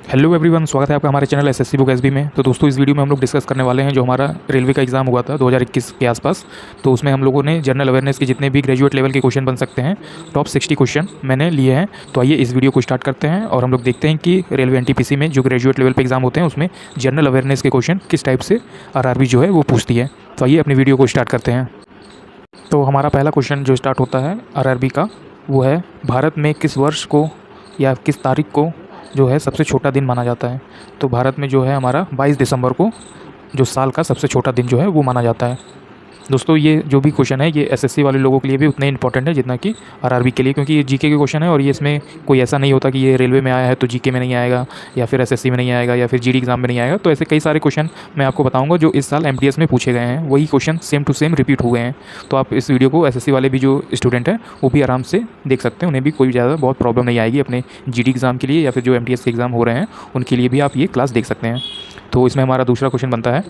Hello everyone, स्वागत है आपका हमारे चैनल एसएससी बुक एसबी में। तो दोस्तों, इस वीडियो में हम लोग डिस्कस करने वाले हैं जो हमारा रेलवे का एग्ज़ाम हुआ था 2021 के आसपास। तो उसमें हम लोगों ने जनरल अवेयरनेस के जितने भी ग्रेजुएट लेवल के क्वेश्चन बन सकते हैं, टॉप 60 क्वेश्चन मैंने लिए हैं। तो आइए इस वीडियो को स्टार्ट करते हैं और हम लोग देखते हैं कि रेलवे एनटीपीसी में जो ग्रेजुएट लेवल पर एग्ज़ाम होते हैं उसमें जनरल अवेयरनेस के क्वेश्चन किस टाइप से आरआरबी जो है वो पूछती है। तो आइए अपनी वीडियो को स्टार्ट करते हैं। तो हमारा पहला क्वेश्चन जो स्टार्ट होता है आरआरबी का, वो है भारत में किस वर्ष को या किस तारीख को जो है सबसे छोटा दिन माना जाता है। तो भारत में जो है हमारा 22 दिसंबर को जो साल का सबसे छोटा दिन जो है वो माना जाता है। दोस्तों, ये जो भी क्वेश्चन है ये एसएससी वाले लोगों के लिए भी उतना ही इंपॉर्टेंट है जितना कि आरआरबी के लिए, क्योंकि ये जीके के क्वेश्चन है और ये इसमें कोई ऐसा नहीं होता कि ये रेलवे में आया है तो जीके में नहीं आएगा या फिर एसएससी में नहीं आएगा या फिर जीडी एग्जाम में नहीं आएगा। तो ऐसे कई सारे क्वेश्चन मैं आपको बताऊंगा जो इस साल एमटीएस में पूछे गए हैं, वही question same to same repeat हुए हैं। तो आप इस वीडियो को एसएससी वाले भी जो स्टूडेंट हैं वो भी आराम से देख सकते हैं, उन्हें भी कोई ज़्यादा बहुत प्रॉब्लम नहीं आएगी अपने जीडी एग्ज़ाम के लिए या फिर जो एमटीएस के एग्ज़ाम हो रहे हैं उनके लिए भी आप ये क्लास देख सकते हैं। तो इसमें हमारा दूसरा क्वेश्चन बनता है,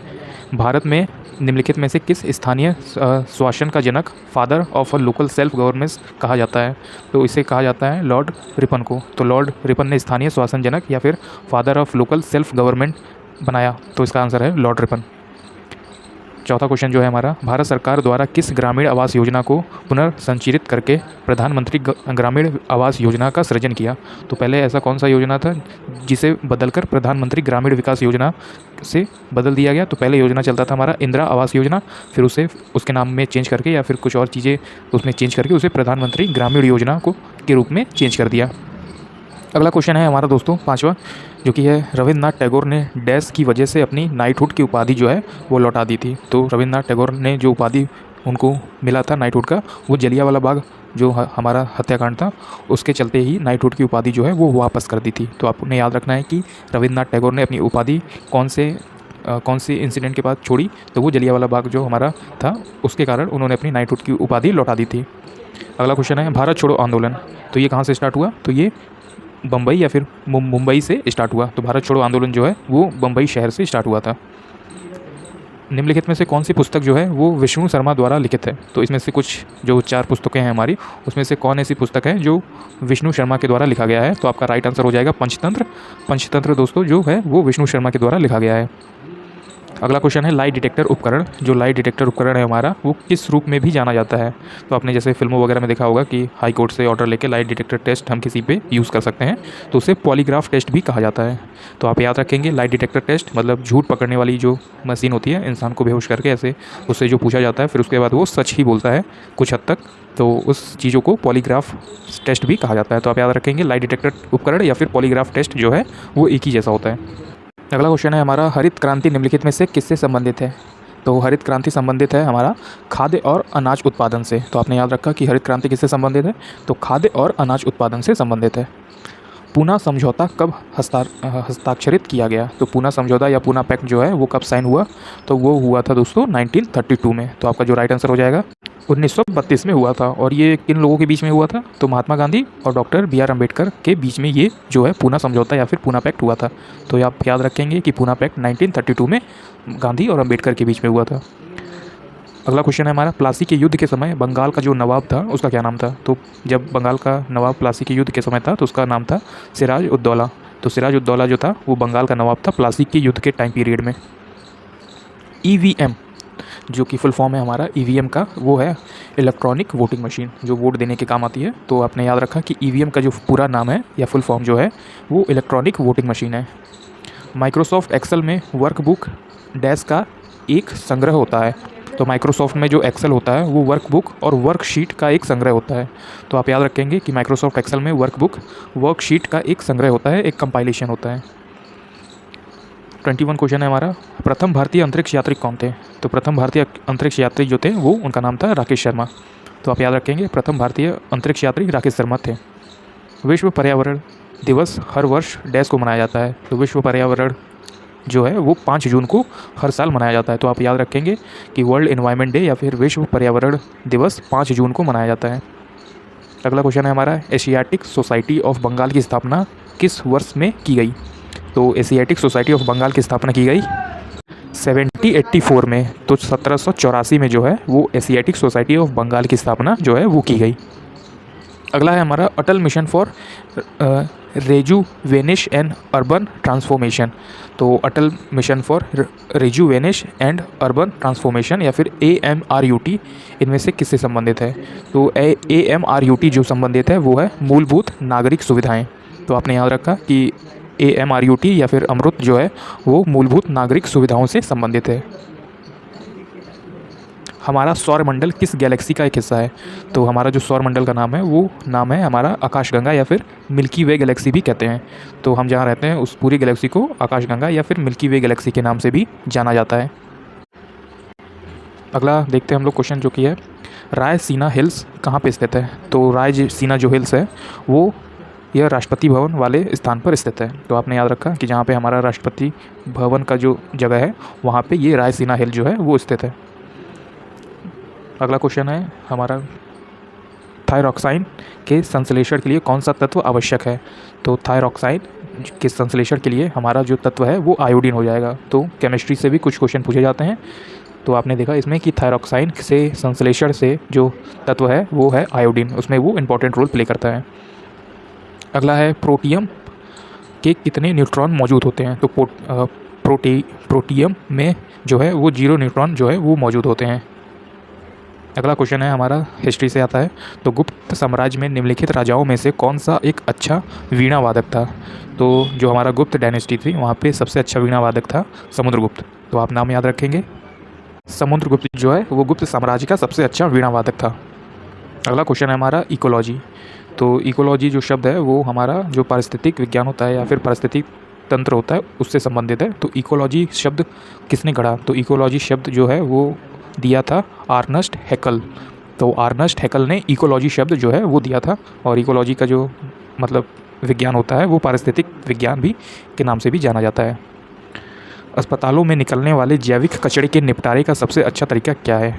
भारत में निम्नलिखित में से किस स्थानीय शासन का जनक father of a local self governance कहा जाता है। तो इसे कहा जाता है लॉर्ड रिपन को। तो लॉर्ड रिपन ने स्थानीय शासन जनक या फिर father of local self government बनाया। तो इसका आंसर है लॉर्ड रिपन। चौथा क्वेश्चन जो है हमारा, भारत सरकार द्वारा किस ग्रामीण आवास योजना को पुनर्संरचित करके प्रधानमंत्री ग्रामीण आवास योजना का सृजन किया। तो पहले ऐसा कौन सा योजना था जिसे बदलकर प्रधानमंत्री ग्रामीण विकास योजना से बदल दिया गया। तो पहले योजना चलता था हमारा इंदिरा आवास योजना, फिर उसे उसके नाम में चेंज करके या फिर कुछ और चीज़ें उसमें चेंज करके उसे प्रधानमंत्री ग्रामीण योजना को के रूप में चेंज कर दिया। अगला क्वेश्चन है हमारा दोस्तों पांचवा, जो कि है रविंद्रनाथ टैगोर ने डैश की वजह से अपनी नाइटहुड की उपाधि जो है वो लौटा दी थी। तो रविंद्रनाथ टैगोर ने जो उपाधि उनको मिला था नाइटहुड का, वो जलियांवाला बाग जो हमारा हत्याकांड था उसके चलते ही नाइटहुड की उपाधि जो है वो वापस कर दी थी। तो आपने याद रखना है कि रविंद्रनाथ टैगोर ने अपनी उपाधि कौन से इंसिडेंट के बाद छोड़ी। तो वो जलियांवाला बाग जो हमारा था उसके कारण उन्होंने अपनी नाइटहुड की उपाधि लौटा दी थी। अगला क्वेश्चन है भारत छोड़ो आंदोलन। तो ये कहाँ से स्टार्ट हुआ। तो ये बम्बई या फिर मुंबई से स्टार्ट हुआ। तो भारत छोड़ो आंदोलन जो है वो बम्बई शहर से स्टार्ट हुआ था। निम्नलिखित में से कौन सी पुस्तक जो है वो विष्णु शर्मा द्वारा लिखित है। तो इसमें से कुछ जो 4 पुस्तकें हैं हमारी, उसमें से कौन ऐसी पुस्तक है जो विष्णु शर्मा के द्वारा लिखा गया है। तो आपका राइट आंसर हो जाएगा पंचतंत्र। पंचतंत्र दोस्तों जो है वो विष्णु शर्मा के द्वारा लिखा गया है। अगला क्वेश्चन है लाई डिटेक्टर उपकरण। जो लाई डिटेक्टर उपकरण है हमारा वो किस रूप में भी जाना जाता है। तो आपने जैसे फिल्मों वगैरह में देखा होगा कि हाई कोर्ट से ऑर्डर लेके लाई डिटेक्टर टेस्ट हम किसी पे यूज़ कर सकते हैं, तो उसे पॉलीग्राफ टेस्ट भी कहा जाता है। तो आप याद रखेंगे लाई डिटेक्टर टेस्ट मतलब झूठ पकड़ने वाली जो मशीन होती है, इंसान को बेहोश करके ऐसे उससे जो पूछा जाता है फिर उसके बाद वो सच ही बोलता है कुछ हद तक, तो उस चीज़ों को पॉलीग्राफ टेस्ट भी कहा जाता है। तो आप याद रखेंगे लाई डिटेक्टर उपकरण या फिर पॉलीग्राफ टेस्ट जो है वो एक ही जैसा होता है। अगला क्वेश्चन है हमारा, हरित क्रांति निम्नलिखित में से किससे संबंधित है। तो हरित क्रांति संबंधित है हमारा खाद्य और अनाज उत्पादन से। तो आपने याद रखा कि हरित क्रांति किससे संबंधित है। तो खाद्य और अनाज उत्पादन से संबंधित है। पूना समझौता कब हस्ताक्षरित किया गया। तो पूना समझौता या पूना पैक्ट जो है वो कब साइन हुआ। तो वो हुआ था दोस्तों 1932 में। तो आपका जो राइट आंसर हो जाएगा 1932 में हुआ था। और ये किन लोगों के बीच में हुआ था। तो महात्मा गांधी और डॉक्टर बी आर अम्बेडकर के बीच में ये जो है पूना समझौता या फिर पूना पैक्ट हुआ था। तो ये आप याद रखेंगे कि पूना पैक्ट 1932 में गांधी और अम्बेडकर के बीच में हुआ था। अगला क्वेश्चन है हमारा, प्लासी के युद्ध के समय बंगाल का जो नवाब था उसका क्या नाम था। तो जब बंगाल का नवाब प्लासी के युद्ध के समय था तो उसका नाम था सिराज उद दौला। तो सिराज उद दौला जो था वो बंगाल का नवाब था प्लासी के युद्ध के टाइम पीरियड में। ईवीएम जो कि फुल फॉर्म है हमारा ईवीएम का, वो है इलेक्ट्रॉनिक वोटिंग मशीन जो वोट देने के काम आती है। तो आपने याद रखा कि ईवीएम का जो पूरा नाम है या फुल फॉर्म जो है वो इलेक्ट्रॉनिक वोटिंग मशीन है। माइक्रोसॉफ्ट एक्सेल में वर्कबुक डैश का एक संग्रह होता है। तो माइक्रोसॉफ्ट में जो एक्सेल होता है वो वर्कबुक और वर्कशीट का एक संग्रह होता है। तो आप याद रखेंगे कि माइक्रोसॉफ्ट एक्सेल में वर्कबुक वर्कशीट का एक संग्रह होता है, एक कंपाइलेशन होता है। 21 क्वेश्चन है हमारा, प्रथम भारतीय अंतरिक्ष यात्री कौन थे। तो प्रथम भारतीय अंतरिक्ष यात्री जो थे वो उनका नाम था राकेश शर्मा। तो आप याद रखेंगे प्रथम भारतीय अंतरिक्ष यात्री राकेश शर्मा थे। विश्व पर्यावरण दिवस हर वर्ष डैश को मनाया जाता है। तो विश्व पर्यावरण जो है वो 5 जून को हर साल मनाया जाता है। तो आप याद रखेंगे कि वर्ल्ड एनवायरनमेंट डे या फिर विश्व पर्यावरण दिवस 5 जून को मनाया जाता है। अगला क्वेश्चन है हमारा, एशियाटिक सोसाइटी ऑफ बंगाल की स्थापना किस वर्ष में की गई। तो एशियाटिक सोसाइटी ऑफ बंगाल की स्थापना की गई 1784 में। तो 1784 में जो है वो एशियाटिक सोसाइटी ऑफ बंगाल की स्थापना जो है वो की गई। अगला है हमारा Atal mission for rejuvenation and urban transformation. तो Atal mission for rejuvenation and urban transformation या फिर AMRUT इनमें से किससे संबंधित है? तो AMRUT जो संबंधित है वो है मूलभूत नागरिक सुविधाएं। तो आपने याद रखा कि AMRUT या फिर अमृत जो है वो मूलभूत नागरिक सुविधाओं से संबंधित है। हमारा सौरमंडल किस गैलेक्सी का एक हिस्सा है? तो हमारा जो सौरमंडल का नाम है वो नाम है हमारा आकाशगंगा या फिर मिल्की वे गैलेक्सी भी कहते हैं। तो हम जहाँ रहते हैं उस पूरी गैलेक्सी को आकाशगंगा या फिर मिल्की वे गैलेक्सी के नाम से भी जाना जाता है। अगला देखते हैं हम लोग क्वेश्चन जो कि है रायसीना हिल्स कहाँ पे स्थित है? तो रायसीना जो हिल्स है वो यह राष्ट्रपति भवन वाले स्थान पर स्थित है। तो आपने याद रखा कि जहाँ पे हमारा राष्ट्रपति भवन का जो जगह है वहाँ पे ये रायसीना हिल जो है वो स्थित है। अगला क्वेश्चन है हमारा थायरॉक्साइन के संश्लेषण के लिए कौन सा तत्व आवश्यक है? तो थायरॉक्साइन के संश्लेषण के लिए हमारा जो तत्व है वो आयोडीन हो जाएगा। तो केमिस्ट्री से भी कुछ क्वेश्चन पूछे जाते हैं। तो आपने देखा इसमें कि थायरॉक्साइन से संश्लेषण से जो तत्व है वो है आयोडीन, उसमें वो इम्पॉर्टेंट रोल प्ले करता है। अगला है प्रोटियम के कितने न्यूट्रॉन मौजूद होते हैं? तो प्रोटियम में जो है वो 0 न्यूट्रॉन जो है वो मौजूद होते हैं। अगला क्वेश्चन है हमारा हिस्ट्री से आता है। तो गुप्त साम्राज्य में निम्नलिखित राजाओं में से कौन सा एक अच्छा वीणा वादक था? तो जो हमारा गुप्त डायनेस्टी थी वहाँ पे सबसे अच्छा वीणा वादक था समुद्रगुप्त। तो आप नाम याद रखेंगे, समुद्रगुप्त जो है वो गुप्त साम्राज्य का सबसे अच्छा वीणा वादक था। अगला क्वेश्चन है हमारा इकोलॉजी। तो इकोलॉजी जो शब्द है वो हमारा जो पारिस्थितिक विज्ञान होता है या फिर पारिस्थितिक तंत्र होता है उससे संबंधित है। तो इकोलॉजी शब्द किसने गढ़ा? तो इकोलॉजी शब्द जो है वो दिया था अर्नस्ट हैकल। तो अर्नस्ट हैकल ने इकोलॉजी शब्द जो है वो दिया था। और इकोलॉजी का जो मतलब विज्ञान होता है वो पारिस्थितिक विज्ञान भी के नाम से भी जाना जाता है। अस्पतालों में निकलने वाले जैविक कचरे के निपटारे का सबसे अच्छा तरीका क्या है?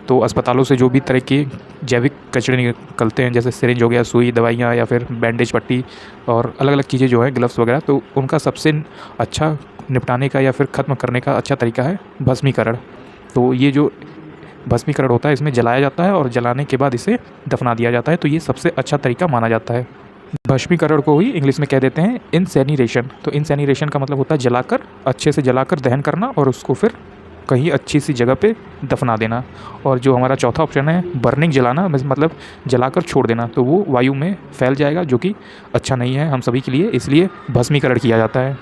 तो अस्पतालों से जो भी तरह के जैविक कचरे निकलते हैं जैसे सिरिंज हो गया, सुई, दवाइयाँ या फिर बैंडेज पट्टी और अलग अलग चीज़ें जो हैं, ग्लव्स वगैरह, तो उनका सबसे अच्छा निपटाने का या फिर ख़त्म करने का अच्छा तरीका है भस्मीकरण। तो ये जो भस्मीकरण होता है इसमें जलाया जाता है और जलाने के बाद इसे दफना दिया जाता है। तो ये सबसे अच्छा तरीका माना जाता है। भस्मीकरण को ही इंग्लिश में कह देते हैं इंसेनीरेशन। तो इंसेनीरेशन का मतलब होता है जलाकर, अच्छे से जलाकर दहन करना और उसको फिर कहीं अच्छी सी जगह पे दफना देना। और जो हमारा चौथा ऑप्शन है बर्निंग, जलाना, मतलब जलाकर छोड़ देना, तो वो वायु में फैल जाएगा जो कि अच्छा नहीं है हम सभी के लिए, इसलिए भस्मीकरण किया जाता है।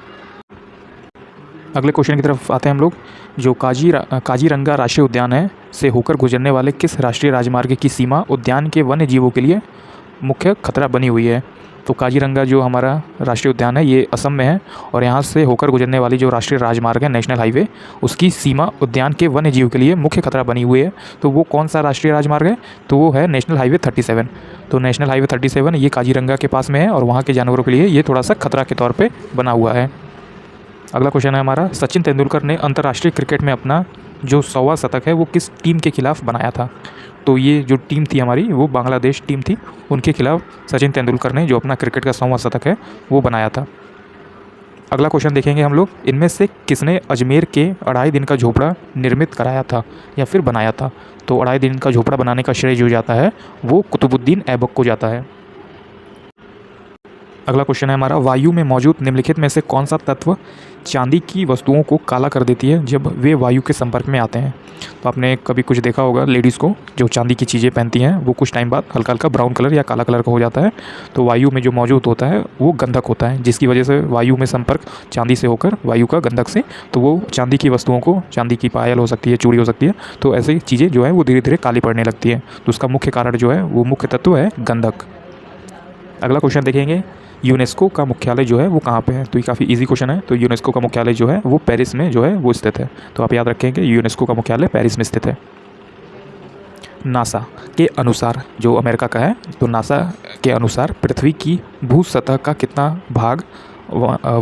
अगले क्वेश्चन की तरफ आते हैं हम लोग। जो काजीरंगा राष्ट्रीय उद्यान है से होकर गुजरने वाले किस राष्ट्रीय राजमार्ग की सीमा उद्यान के वन्य जीवों के लिए मुख्य खतरा बनी हुई है? तो काजीरंगा जो हमारा राष्ट्रीय उद्यान है ये असम में है और यहाँ से होकर गुजरने वाली जो राष्ट्रीय राजमार्ग है नेशनल हाईवे, उसकी सीमा उद्यान के वन्य जीव के लिए मुख्य खतरा बनी हुई है। तो वो कौन सा राष्ट्रीय राजमार्ग है? तो वो है नेशनल हाईवे 37। तो नेशनल हाईवे 37 ये काजीरंगा के पास में है और वहाँ के जानवरों के लिए ये थोड़ा सा खतरा के तौर पर बना हुआ है। अगला क्वेश्चन है हमारा सचिन तेंदुलकर ने अंतर्राष्ट्रीय क्रिकेट में अपना जो 100वां शतक है वो किस टीम के खिलाफ बनाया था? तो ये जो टीम थी हमारी वो बांग्लादेश टीम थी, उनके खिलाफ सचिन तेंदुलकर ने जो अपना क्रिकेट का 100वां शतक है वो बनाया था। अगला क्वेश्चन देखेंगे हम लोग, इनमें से किसने अजमेर के 2.5 दिन का झोपड़ा निर्मित कराया था या फिर बनाया था? तो 2.5 दिन का झोपड़ा बनाने का श्रेय जो जाता है वो कुतुबुद्दीन ऐबक को जाता है। अगला क्वेश्चन है हमारा, वायु में मौजूद निम्नलिखित में से कौन सा तत्व चांदी की वस्तुओं को काला कर देती है जब वे वायु के संपर्क में आते हैं? तो आपने कभी कुछ देखा होगा लेडीज़ को जो चांदी की चीज़ें पहनती हैं वो कुछ टाइम बाद हल्का हल्का ब्राउन कलर या काला कलर का हो जाता है। तो वायु में जो मौजूद होता है वो गंधक होता है, जिसकी वजह से वायु में संपर्क चांदी से होकर वायु का गंधक से, तो वो चांदी की वस्तुओं को, चांदी की पायल हो सकती है, चूड़ी हो सकती है, तो ऐसी चीज़ें जो है वो धीरे धीरे काली पड़ने लगती है। तो उसका मुख्य कारण जो है वो मुख्य तत्व है गंधक। अगला क्वेश्चन देखेंगे, यूनेस्को का मुख्यालय जो है वो कहाँ पे है? तो ये काफ़ी इजी क्वेश्चन है। तो यूनेस्को का मुख्यालय जो है वो पेरिस में जो है वो स्थित है। तो आप याद रखेंगे यूनेस्को का मुख्यालय पेरिस में स्थित है। नासा के अनुसार, जो अमेरिका का है, तो नासा के अनुसार पृथ्वी की भू सतह का कितना भाग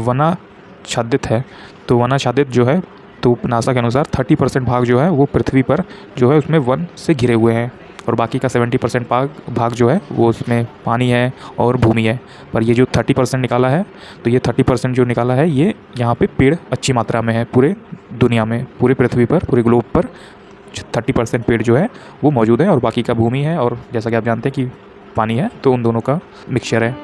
वनाच्छादित है? तो वनाच्छादित जो है, तो नासा के अनुसार 30% भाग जो है वो पृथ्वी पर जो है उसमें वन से घिरे हुए हैं और बाकी का 70% भाग जो है वो उसमें पानी है और भूमि है। पर ये जो 30% निकाला है, तो ये 30% जो निकाला है ये यहाँ पे पेड़ अच्छी मात्रा में है। पूरे दुनिया में, पूरी पृथ्वी पर, पूरे ग्लोब पर 30% पेड़ जो है वो मौजूद है और बाकी का भूमि है। और जैसा कि आप जानते हैं कि पानी है, तो उन दोनों का मिक्सचर है।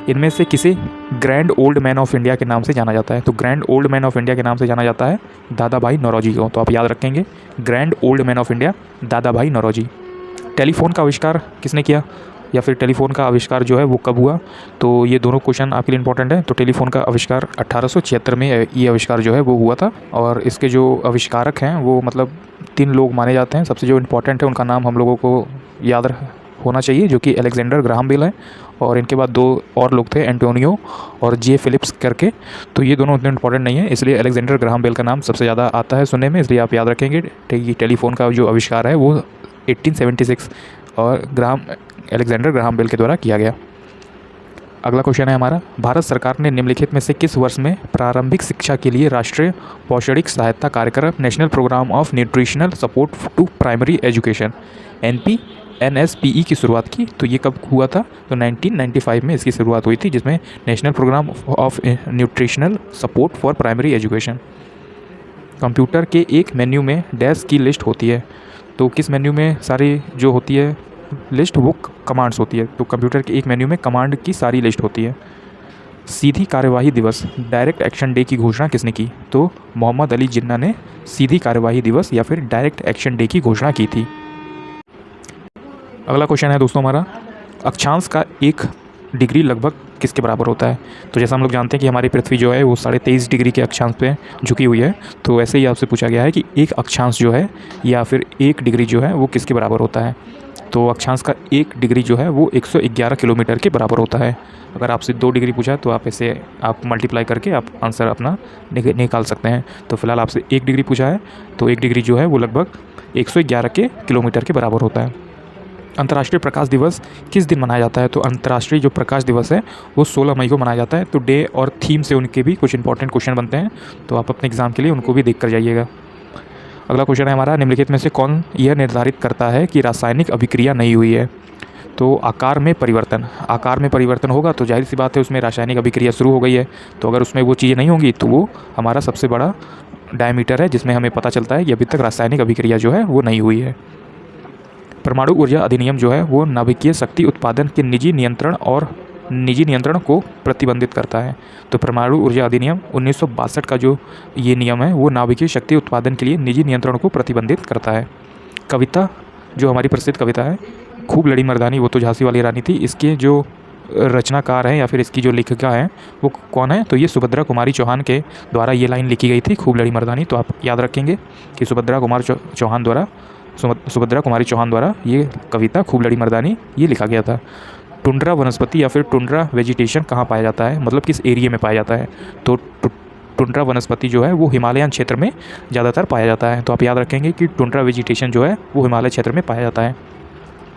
इनमें से किसे grand old man of India के नाम से जाना जाता है? तो grand old man of India के नाम से जाना जाता है दादा भाई नौरोजी को। तो आप याद रखेंगे grand old man of India दादा भाई नौरोजी। टेलीफोन का आविष्कार किसने किया, या फिर टेलीफोन का आविष्कार जो है वो कब हुआ? तो ये दोनों क्वेश्चन आपके लिए इंपॉर्टेंट है। तो टेलीफोन का आविष्कार 1876 में ये आविष्कार जो है वो हुआ था। और इसके जो आविष्कारक हैं वो मतलब 3 लोग माने जाते हैं। सबसे जो इम्पोर्टेंट है उनका नाम हम लोगों को याद होना चाहिए, जो कि अलेक्जेंडर ग्राहम बेल है, और इनके बाद 2 और लोग थे, एंटोनियो और जे फिलिप्स करके। तो ये दोनों उतने इंपॉर्टेंट नहीं है, इसलिए अलेक्जेंडर ग्राहम बेल का नाम सबसे ज़्यादा आता है सुनने में, इसलिए आप याद रखेंगे। टेलीफोन का जो आविष्कार है वो 1876 और अलेक्जेंडर ग्राहम बेल के द्वारा किया गया। अगला क्वेश्चन है हमारा, भारत सरकार ने निम्नलिखित में से किस वर्ष में प्रारंभिक शिक्षा के लिए राष्ट्रीय पौषणिक सहायता कार्यक्रम national programme of nutritional support to primary education NSPE की शुरुआत की? तो ये कब हुआ था? तो 1995 में इसकी शुरुआत हुई थी, जिसमें national programme of nutritional support for primary education. Computer के एक मेन्यू में डैश की लिस्ट होती है, तो किस मेन्यू में सारी जो होती है लिस्ट वो कमांड्स होती है? तो कंप्यूटर के एक मेन्यू में कमांड की सारी लिस्ट होती है। सीधी कार्यवाही दिवस डायरेक्ट एक्शन डे की घोषणा किसने की? तो मोहम्मद अली जिन्ना ने सीधी कार्यवाही दिवस या फिर डायरेक्ट एक्शन डे की घोषणा की थी। अगला क्वेश्चन है दोस्तों हमारा, अक्षांश का 1 डिग्री लगभग किसके बराबर होता है? तो जैसा हम लोग जानते हैं कि हमारी पृथ्वी जो है वो 23.5 डिग्री के अक्षांश पे झुकी हुई है, तो वैसे ही आपसे पूछा गया है कि एक अक्षांश जो है या फिर 1 डिग्री जो है वो किसके बराबर होता है? तो अक्षांश का 1 डिग्री जो है वो 111 किलोमीटर के बराबर होता है। अगर आपसे 2 डिग्री पूछा तो आप इसे मल्टीप्लाई करके आप आंसर अपना निकाल सकते हैं। तो फिलहाल आपसे 1 डिग्री पूछा है, तो 1 डिग्री जो है वो लगभग 111 किलोमीटर के बराबर होता है। अंतर्राष्ट्रीय प्रकाश दिवस किस दिन मनाया जाता है? तो अंतर्राष्ट्रीय जो प्रकाश दिवस है वो 16 मई को मनाया जाता है। तो डे और थीम से उनके भी कुछ इंपॉर्टेंट क्वेश्चन बनते हैं, तो आप अपने एग्जाम के लिए उनको भी देख कर जाइएगा। अगला क्वेश्चन है हमारा, निम्नलिखित में से कौन यह निर्धारित करता है कि रासायनिक अभिक्रिया नहीं हुई है? तो आकार में परिवर्तन होगा तो जाहिर सी बात है उसमें रासायनिक अभिक्रिया शुरू हो गई है। तो अगर उसमें वो चीज़ें नहीं होंगी तो वो हमारा सबसे बड़ा डायमीटर है, जिसमें हमें पता चलता है कि अभी तक रासायनिक अभिक्रिया जो है वो नहीं हुई है। परमाणु ऊर्जा अधिनियम जो है वो नाभिकीय शक्ति उत्पादन के निजी नियंत्रण को प्रतिबंधित करता है। तो परमाणु ऊर्जा अधिनियम 1962 का जो ये नियम है वो नाभिकीय शक्ति उत्पादन के लिए निजी नियंत्रण को प्रतिबंधित करता है। कविता जो हमारी प्रसिद्ध कविता है खूब लड़ी मर्दानी, वो तो झांसी वाली रानी थी, इसके जो रचनाकार हैं या फिर इसकी जो लेखिका हैं वो कौन है? तो ये सुभद्रा कुमारी चौहान के द्वारा ये लाइन लिखी गई थी, खूब लड़ी मर्दानी। तो आप याद रखेंगे कि सुभद्रा कुमारी चौहान द्वारा ये कविता खूब लड़ी मर्दानी ये लिखा गया था। टुंड्रा वनस्पति या फिर टुंड्रा वेजिटेशन कहाँ पाया जाता है, मतलब किस एरिया में पाया जाता है? तो टुंड्रा वनस्पति जो है वो हिमालयन क्षेत्र में ज़्यादातर पाया जाता है। तो आप याद रखेंगे कि टुंड्रा वेजिटेशन जो है वो हिमालय क्षेत्र में पाया जाता है।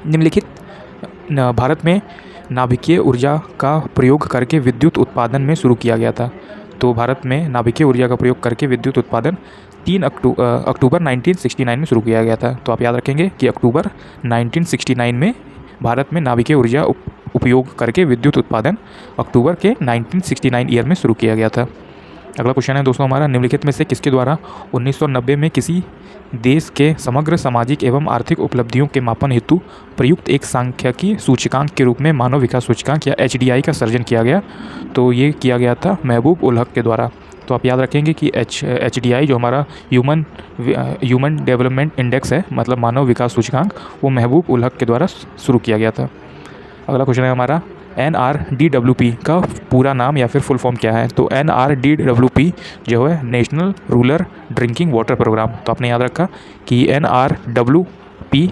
निम्नलिखित भारत में नाभिकीय ऊर्जा का प्रयोग करके विद्युत उत्पादन में शुरू किया गया था। तो भारत में नाभिकीय ऊर्जा का प्रयोग करके विद्युत उत्पादन 3 अक्टूबर 1969 में शुरू किया गया था। तो आप याद रखेंगे कि अक्टूबर 1969 में भारत में नाभिकीय ऊर्जा उपयोग करके विद्युत उत्पादन अक्टूबर के 1969 ईयर में शुरू किया गया था। अगला क्वेश्चन है दोस्तों हमारा, निम्नलिखित में से किसके द्वारा 1990 में किसी देश के समग्र सामाजिक एवं आर्थिक उपलब्धियों के मापन हेतु प्रयुक्त एक सांख्यिकी सूचकांक के रूप में मानव विकास सूचकांक या HDI का सर्जन किया गया? तो ये किया गया था महबूब उल हक के द्वारा। तो आप याद रखेंगे कि HDI जो हमारा ह्यूमन डेवलपमेंट इंडेक्स है, मतलब मानव विकास सूचकांक, वो महबूब उल हक के द्वारा शुरू किया गया था। अगला क्वेश्चन है हमारा, NRDWP का पूरा नाम या फिर फुल फॉर्म क्या है? तो NRDWP जो है national rural drinking water programme. तो आपने याद रखा कि NRDWP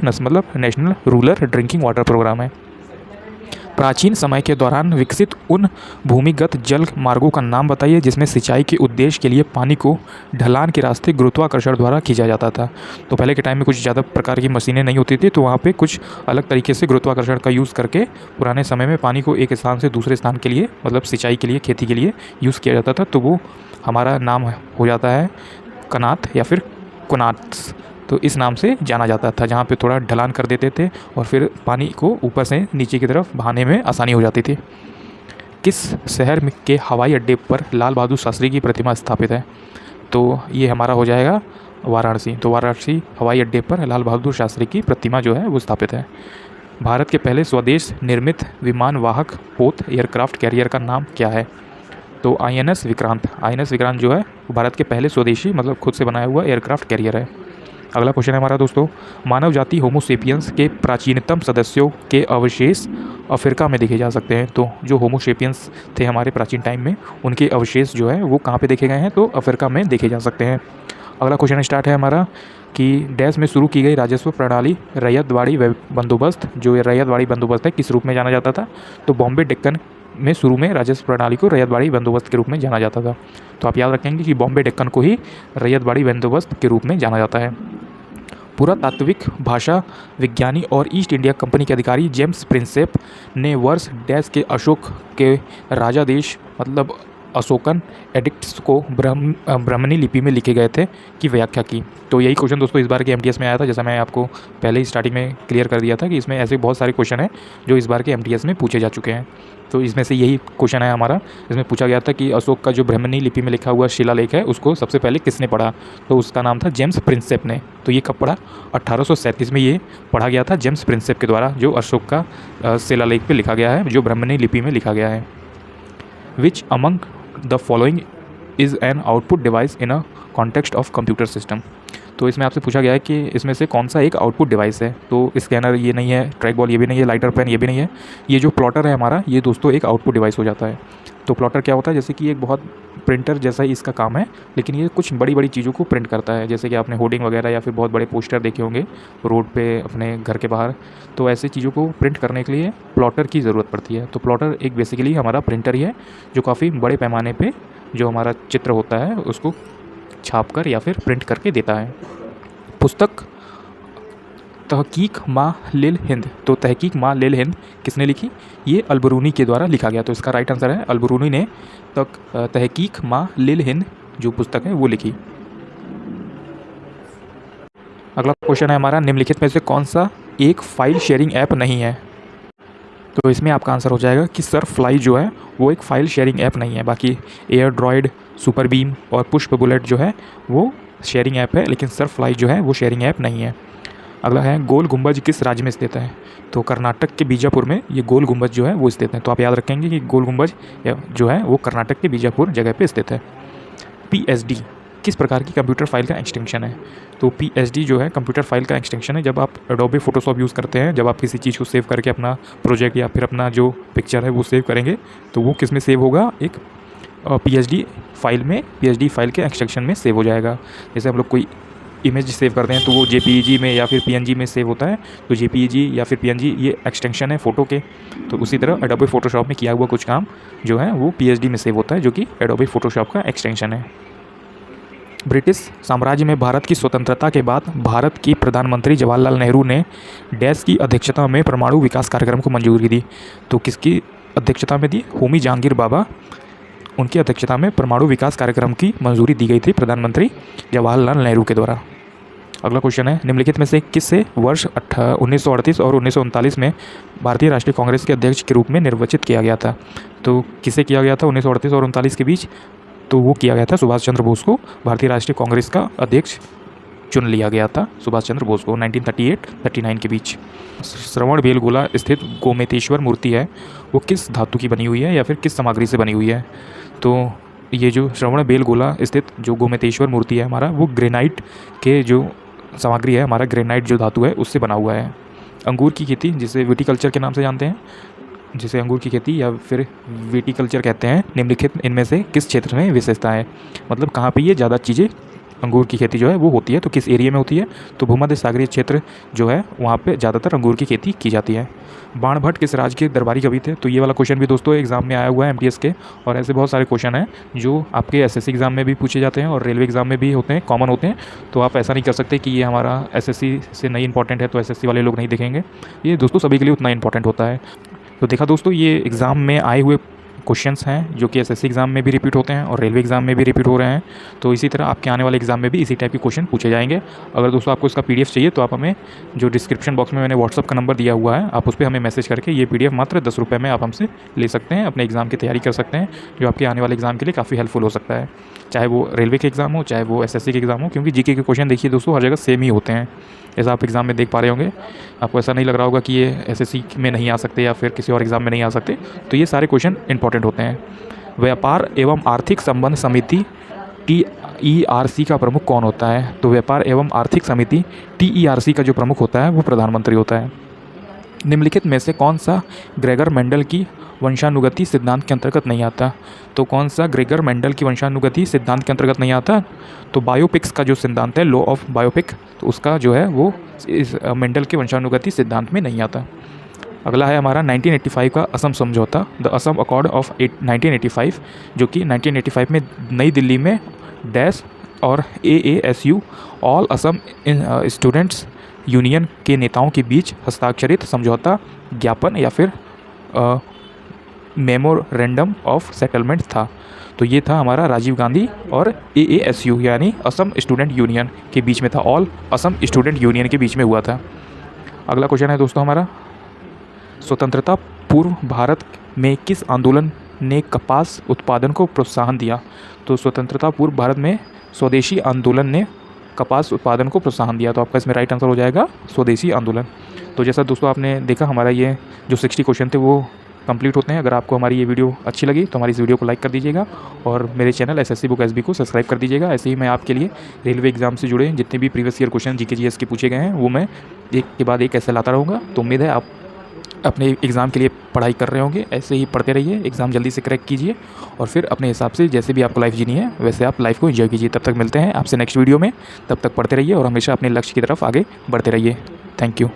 मतलब national rural drinking water programme है। प्राचीन समय के दौरान विकसित उन भूमिगत जल मार्गों का नाम बताइए जिसमें सिंचाई के उद्देश्य के लिए पानी को ढलान के रास्ते गुरुत्वाकर्षण द्वारा खींचा जाता था। तो पहले के टाइम में कुछ ज़्यादा प्रकार की मशीनें नहीं होती थी, तो वहाँ पे कुछ अलग तरीके से गुरुत्वाकर्षण का यूज़ करके पुराने समय में पानी को एक स्थान से दूसरे स्थान के लिए, मतलब सिंचाई के लिए, खेती के लिए यूज़ किया जाता था। तो वो हमारा नाम हो जाता है कनात या फिर कुनात्स। तो इस नाम से जाना जाता था, जहाँ पे थोड़ा ढलान कर देते थे और फिर पानी को ऊपर से नीचे की तरफ बहाने में आसानी हो जाती थी। किस शहर के हवाई अड्डे पर लाल बहादुर शास्त्री की प्रतिमा स्थापित है? तो ये हमारा हो जाएगा वाराणसी। तो वाराणसी हवाई अड्डे पर लाल बहादुर शास्त्री की प्रतिमा जो है वो स्थापित है। भारत के पहले स्वदेश निर्मित विमान वाहक पोत एयरक्राफ्ट कैरियर का नाम क्या है? तो INS विक्रांत। INS विक्रांत जो है वो भारत के पहले स्वदेशी मतलब खुद से बनाया हुआ एयरक्राफ्ट कैरियर है। अगला क्वेश्चन है हमारा दोस्तों, मानव जाति होमोसेपियंस के प्राचीनतम सदस्यों के अवशेष अफ्रीका में देखे जा सकते हैं। तो जो होमोसेपियंस थे हमारे प्राचीन टाइम में, उनके अवशेष जो है वो कहाँ पे देखे गए हैं? तो अफ्रीका में देखे जा सकते हैं। अगला क्वेश्चन स्टार्ट है हमारा कि डैश में शुरू की गई राजस्व प्रणाली रैयतवाड़ी बंदोबस्त, जो रैयतवाड़ी बंदोबस्त है किस रूप में जाना जाता था? तो बॉम्बे डेक्कन में शुरू में राजस्व प्रणाली को रैयतवाड़ी बंदोबस्त के रूप में जाना जाता था। तो आप याद रखेंगे कि बॉम्बे डेक्कन को ही रैयतवाड़ी बंदोबस्त के रूप में जाना जाता है। पुरातात्विक भाषा विज्ञानी और ईस्ट इंडिया कंपनी के अधिकारी जेम्स प्रिंसेप ने वर्ष डैश के अशोक के राजादेश मतलब अशोकन एडिक्ट्स को ब्राह्मणी लिपि में लिखे गए थे की व्याख्या की। तो यही क्वेश्चन दोस्तों इस बार के MTS में आया था, जैसा मैं आपको पहले ही स्टार्टिंग में क्लियर कर दिया था कि इसमें ऐसे बहुत सारे क्वेश्चन हैं जो इस बार के MTS में पूछे जा चुके हैं। तो इसमें से यही क्वेश्चन है हमारा। इसमें पूछा गया था कि अशोक का जो ब्राह्मणी लिपि में लिखा हुआ शिलालेख है उसको सबसे पहले किसने पढ़ा? तो उसका नाम था जेम्स प्रिंसेप ने। तो ये कब पढ़ा? 1837 में ये पढ़ा गया था जेम्स प्रिंसेप के द्वारा, जो अशोक का शिलालेख पे लिखा गया है, जो ब्राह्मणी लिपि में लिखा गया है। Which among the following is an output device in a context of computer system. तो इसमें आपसे पूछा गया है कि इसमें से कौन सा एक आउटपुट डिवाइस है? तो स्कैनर ये नहीं है, ट्रैक बॉल ये भी नहीं है, लाइटर पेन ये भी नहीं है। ये जो प्लॉटर है हमारा, ये दोस्तों एक आउटपुट डिवाइस हो जाता है। तो प्लॉटर क्या होता है? जैसे कि एक बहुत प्रिंटर जैसा ही इसका काम है, लेकिन ये कुछ बड़ी बड़ी चीज़ों को प्रिंट करता है। जैसे कि आपने होर्डिंग वगैरह या फिर बहुत बड़े पोस्टर देखे होंगे रोड पे अपने घर के बाहर, तो ऐसे चीज़ों को प्रिंट करने के लिए प्लॉटर की ज़रूरत पड़ती है। तो प्लॉटर एक बेसिकली हमारा प्रिंटर ही है जो काफ़ी बड़े पैमाने पे जो हमारा चित्र होता है उसको छाप कर या फिर प्रिंट करके देता है। पुस्तक तहकीक माँ लिल हिंद। तो तहकीक माँ लिल हिंद किसने लिखी? ये अलबरूनी के द्वारा लिखा गया। तो इसका राइट आंसर है अलबरूनी ने तहकीक माँ लिल हिंद जो पुस्तक है वो लिखी। अगला क्वेश्चन है हमारा, निम्नलिखित में से कौन सा एक फाइल शेयरिंग ऐप नहीं है? तो इसमें आपका आंसर हो जाएगा कि सरफ्लाई जो है वो एक फ़ाइल शेयरिंग ऐप नहीं है। बाकी एयर ड्रॉइड, सुपर बीम और पुष्प बुलेट जो है वो शेयरिंग ऐप है, लेकिन सरफ्लाई जो है वो शेयरिंग ऐप नहीं है। अगला है, गोल गुंबज किस राज्य में स्थित है? तो कर्नाटक के बीजापुर में ये गोल गुंबज जो है वो स्थित है। तो आप याद रखेंगे कि गोल गुंबज जो है वो कर्नाटक के बीजापुर जगह पे स्थित है। PSD किस प्रकार की कंप्यूटर फाइल का एक्सटेंशन है? तो PSD जो है कंप्यूटर फाइल का एक्सटेंशन है। जब आप एडोबे फोटोशॉप यूज़ करते हैं, जब आप किसी चीज़ को सेव करके अपना प्रोजेक्ट या फिर अपना जो पिक्चर है वो सेव करेंगे, तो वो किस में सेव होगा? एक PSD फाइल में, PSD फाइल के एक्सटेंशन में सेव हो जाएगा। जैसे हम लोग कोई इमेज सेव करते हैं तो वो JPEG में या फिर PNG में सेव होता है। तो JPEG या फिर PNG ये एक्सटेंशन है फ़ोटो के। तो उसी तरह एडोबे फोटोशॉप में किया हुआ कुछ काम जो है वो PSD में सेव होता है, जो कि एडोबे फोटोशॉप का एक्सटेंशन है। ब्रिटिश साम्राज्य में भारत की स्वतंत्रता के बाद भारत की प्रधानमंत्री जवाहरलाल नेहरू ने डैश की अध्यक्षता में परमाणु विकास कार्यक्रम को मंजूरी दी। तो किसकी अध्यक्षता में दी? होमी जहांगीर बाबा, उनकी अध्यक्षता में परमाणु विकास कार्यक्रम की मंजूरी दी गई थी प्रधानमंत्री जवाहरलाल नेहरू के द्वारा। अगला क्वेश्चन है, निम्नलिखित में से किससे वर्ष 1938 और 1939 में भारतीय राष्ट्रीय कांग्रेस के अध्यक्ष के रूप में निर्वाचित किया गया था? तो किसे किया गया था 1938 और 1939 के बीच? तो वो किया गया था सुभाष चंद्र बोस को भारतीय राष्ट्रीय कांग्रेस का अध्यक्ष चुन लिया गया था, सुभाष चंद्र बोस को 1938-39 के बीच। श्रवण बेलगोला स्थित गोमेतेश्वर मूर्ति है वो किस धातु की बनी हुई है या फिर किस सामग्री से बनी हुई है? तो ये जो श्रवण बेलगोला स्थित जो गोमेतेश्वर मूर्ति है हमारा, वो ग्रेनाइट के जो सामग्री है हमारा, ग्रेनाइट जो धातु है उससे बना हुआ है। अंगूर की खेती जिसे विटीकल्चर के नाम से जानते हैं, जिसे अंगूर की खेती या फिर विटीकल्चर कहते हैं, निम्नलिखित इनमें से किस क्षेत्र में विशेषता है? मतलब कहाँ पे ये ज़्यादा चीज़ें अंगूर की खेती जो है वो होती है, तो किस एरिया में होती है? तो भूमध्य सागरीय क्षेत्र जो है वहाँ पे ज़्यादातर अंगूर की खेती की जाती है। बाणभट्ट किस राज्य के दरबारी कवि थे? तो ये वाला क्वेश्चन भी दोस्तों एग्जाम में आया हुआ है MTS के, और ऐसे बहुत सारे क्वेश्चन हैं जो आपके SSC एग्ज़ाम में भी पूछे जाते हैं और रेलवे एग्ज़ाम में भी होते हैं, कॉमन होते हैं। तो आप ऐसा नहीं कर सकते कि ये हमारा SSC से नहीं इंपॉर्टेंट है तो SSC वाले लोग नहीं देखेंगे। ये दोस्तों सभी के लिए उतना इंपॉर्टेंट होता है। तो देखा दोस्तों, ये एग्ज़ाम में आए हुए क्वेश्चंस हैं जो कि एसएससी एग्ज़ाम में भी रिपीट होते हैं और रेलवे एग्ज़ाम में भी रिपीट हो रहे हैं। तो इसी तरह आपके आने वाले एग्ज़ाम में भी इसी टाइप के क्वेश्चन पूछे जाएंगे। अगर दोस्तों आपको इसका PDF चाहिए तो आप हमें जो डिस्क्रिप्शन बॉक्स में मैंने व्हाट्सअप का नंबर दिया हुआ है, आप उस पर हमें मैसेज करके ये PDF मात्र 10 रुपये में आप हमसे ले सकते हैं, अपने एग्ज़ाम की तैयारी कर सकते हैं, जो आपके आने वाले एग्ज़ाम के लिए काफ़ी हेल्पफुल हो सकता है, चाहे वो रेलवे के एग्ज़ाम हो चाहे वो एसएससी के एग्ज़ाम हो। क्योंकि जीके के क्वेश्चन देखिए दोस्तों हर जगह सेम ही होते हैं, जैसा आप एग्ज़ाम में देख पा रहे होंगे। आपको ऐसा नहीं लग रहा होगा कि ये एसएससी में नहीं आ सकते या फिर किसी और एग्ज़ाम में नहीं आ सकते। तो ये सारे क्वेश्चन इंपॉर्टेंट होते हैं। व्यापार एवं आर्थिक संबंध समिति TERC का प्रमुख कौन होता है? तो व्यापार एवं आर्थिक समिति TERC का जो प्रमुख होता है वो प्रधानमंत्री होता है। निम्नलिखित में से कौन सा ग्रेगर मेंडल की वंशानुगति सिद्धांत के अंतर्गत नहीं आता? तो कौन सा ग्रेगर मेंडल की वंशानुगति सिद्धांत के अंतर्गत नहीं आता? तो बायोपिक्स का जो सिद्धांत है, लॉ ऑफ बायोपिक, तो उसका जो है वो इस मेंडल के वंशानुगति सिद्धांत में नहीं आता। अगला है हमारा 1985 का असम समझौता, द असम अकॉर्ड ऑफ 1985, जो कि 1985 में नई दिल्ली में डैश और AASU all Assam students union के नेताओं के बीच हस्ताक्षरित समझौता ज्ञापन या फिर मेमोरेंडम ऑफ सेटलमेंट था। तो ये था हमारा राजीव गांधी और AASU यानी असम स्टूडेंट यूनियन के बीच में था, ऑल असम स्टूडेंट यूनियन के बीच में हुआ था। अगला क्वेश्चन है दोस्तों हमारा, स्वतंत्रता पूर्व भारत में किस आंदोलन ने कपास उत्पादन को प्रोत्साहन दिया? तो स्वतंत्रता पूर्व भारत में स्वदेशी आंदोलन ने कपास उत्पादन को प्रोत्साहन दिया। तो आपका इसमें राइट आंसर हो जाएगा स्वदेशी आंदोलन। तो जैसा दोस्तों आपने देखा, हमारा ये जो 60 क्वेश्चन थे वो कंप्लीट होते हैं। अगर आपको हमारी ये वीडियो अच्छी लगी तो हमारी इस वीडियो को लाइक कर दीजिएगा और मेरे चैनल एसएससी बुक एसबी को सब्सक्राइब कर दीजिएगा। ऐसे ही मैं आपके लिए रेलवे एग्जाम से जुड़े जितने भी previous year question GK GS के पूछे गए हैं वो मैं एक के बाद एक ऐसे लाता रहूँगा। तो उम्मीद है आप अपने एग्ज़ाम के लिए पढ़ाई कर रहे होंगे। ऐसे ही पढ़ते रहिए, एग्ज़ाम जल्दी से क्रैक कीजिए और फिर अपने हिसाब से जैसे भी आपको लाइफ जीनी है वैसे आप लाइफ को एंजॉय कीजिए। तब तक मिलते हैं आपसे नेक्स्ट वीडियो में, तब तक पढ़ते रहिए और हमेशा अपने लक्ष्य की तरफ आगे बढ़ते रहिए। Thank you.